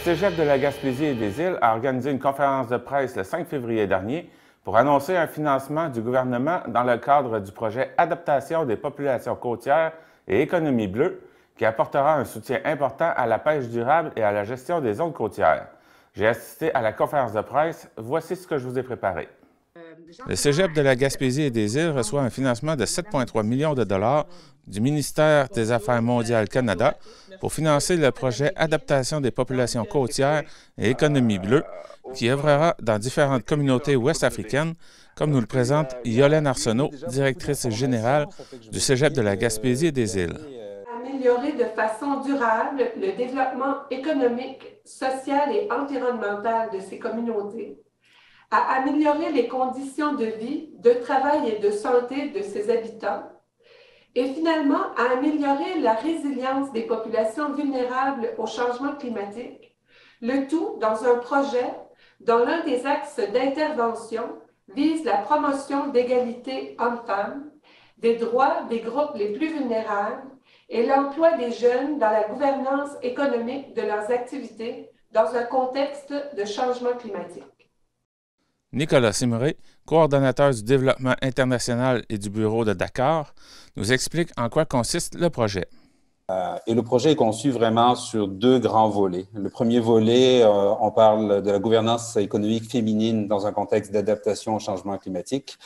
Cégep de la Gaspésie et des Îles a organisé une conférence de presse le 5 février dernier pour annoncer un financement du gouvernement dans le cadre du projet Adaptation des populations côtières et économie bleue, qui apportera un soutien important à la pêche durable et à la gestion des zones côtières. J'ai assisté à la conférence de presse. Voici ce que je vous ai préparé. Le Cégep de la Gaspésie et des Îles reçoit un financement de 7,3 millions de dollars du ministère des Affaires mondiales Canada pour financer le projet Adaptation des populations côtières et économie bleue, qui œuvrera dans différentes communautés ouest-africaines, comme nous le présente Yolène Arsenault, directrice générale du Cégep de la Gaspésie et des Îles. Améliorer de façon durable le développement économique, social et environnemental de ces communautés, à améliorer les conditions de vie, de travail et de santé de ses habitants, et finalement à améliorer la résilience des populations vulnérables au changement climatique, le tout dans un projet dont l'un des axes d'intervention vise la promotion d'égalité hommes-femmes, des droits des groupes les plus vulnérables et l'emploi des jeunes dans la gouvernance économique de leurs activités dans un contexte de changement climatique. Nicolas Simeret, coordonnateur du développement international et du bureau de Dakar, nous explique en quoi consiste le projet. Et le projet est conçu vraiment sur deux grands volets. Le premier volet, on parle de la gouvernance économique féminine dans un contexte d'adaptation au changement climatique.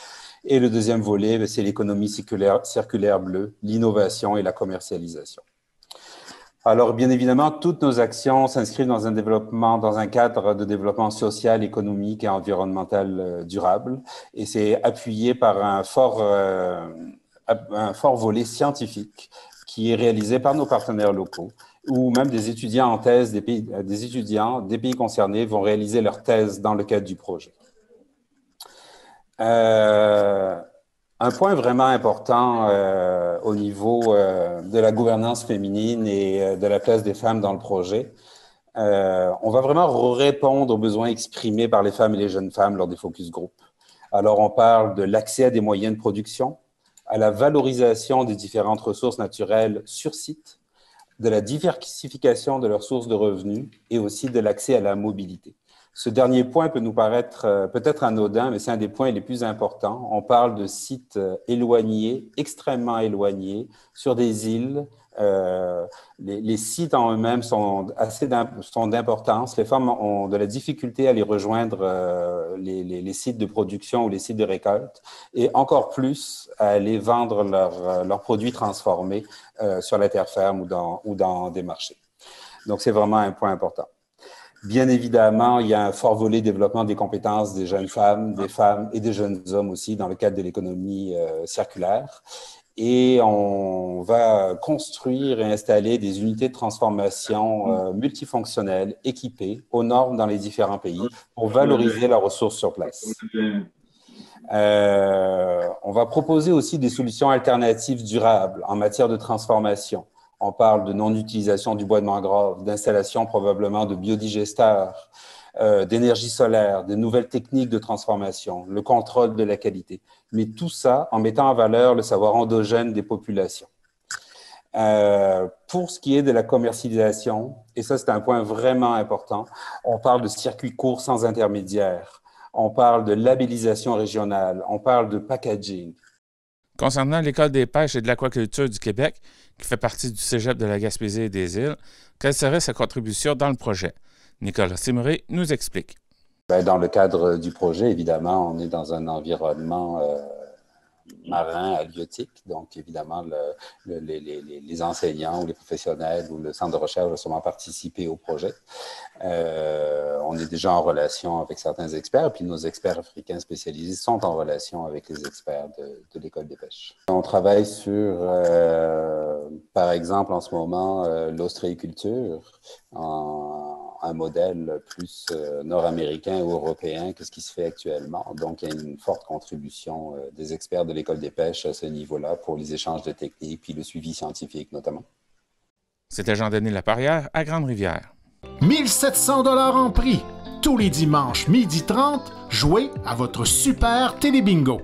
Et le deuxième volet, c'est l'économie circulaire bleue, l'innovation et la commercialisation. Alors, bien évidemment, toutes nos actions s'inscrivent dans un cadre de développement social, économique et environnemental durable. Et c'est appuyé par un fort volet scientifique qui est réalisé par nos partenaires locaux, ou même des étudiants en thèse des pays concernés vont réaliser leur thèse dans le cadre du projet. Un point vraiment important au niveau de la gouvernance féminine et de la place des femmes dans le projet, on va vraiment répondre aux besoins exprimés par les femmes et les jeunes femmes lors des focus group. Alors, on parle de l'accès à des moyens de production, à la valorisation des différentes ressources naturelles sur site, de la diversification de leurs sources de revenus et aussi de l'accès à la mobilité. Ce dernier point peut nous paraître peut-être anodin, mais c'est un des points les plus importants. On parle de sites éloignés, extrêmement éloignés, sur des îles. Les sites en eux-mêmes sont d'importance. Les femmes ont de la difficulté à les rejoindre, les sites de production ou les sites de récolte, et encore plus à aller vendre leurs produits transformés sur la terre ferme ou dans des marchés. Donc, c'est vraiment un point important. Bien évidemment, il y a un fort volet développement des compétences des jeunes femmes, des femmes et des jeunes hommes aussi dans le cadre de l'économie circulaire. Et on va construire et installer des unités de transformation multifonctionnelles, équipées, aux normes dans les différents pays pour valoriser leurs ressources sur place. On va proposer aussi des solutions alternatives durables en matière de transformation. On parle de non-utilisation du bois de mangrove, d'installation probablement de biodigesteurs, d'énergie solaire, de nouvelles techniques de transformation, le contrôle de la qualité. Mais tout ça en mettant en valeur le savoir endogène des populations. Pour ce qui est de la commercialisation, et ça c'est un point vraiment important, on parle de circuits courts sans intermédiaire, on parle de labellisation régionale, on parle de packaging. Concernant l'École des pêches et de l'aquaculture du Québec, qui fait partie du Cégep de la Gaspésie et des Îles, quelle serait sa contribution dans le projet? Nicolas Simeret nous explique. Dans le cadre du projet, évidemment, on est dans un environnement marin, halieutique. Donc, évidemment, les enseignants ou les professionnels ou le centre de recherche vont sûrement participer au projet. On est déjà en relation avec certains experts, puis nos experts africains spécialisés sont en relation avec les experts de l'École des pêches. On travaille sur, par exemple, en ce moment, l'ostréiculture, un modèle plus nord-américain ou européen que ce qui se fait actuellement. Donc, il y a une forte contribution des experts de l'École des pêches à ce niveau-là pour les échanges de techniques puis le suivi scientifique notamment. C'était Jean-Denis Laparrière à Grande-Rivière. 1700 $ en prix. Tous les dimanches, 12h30, jouez à votre super télébingo.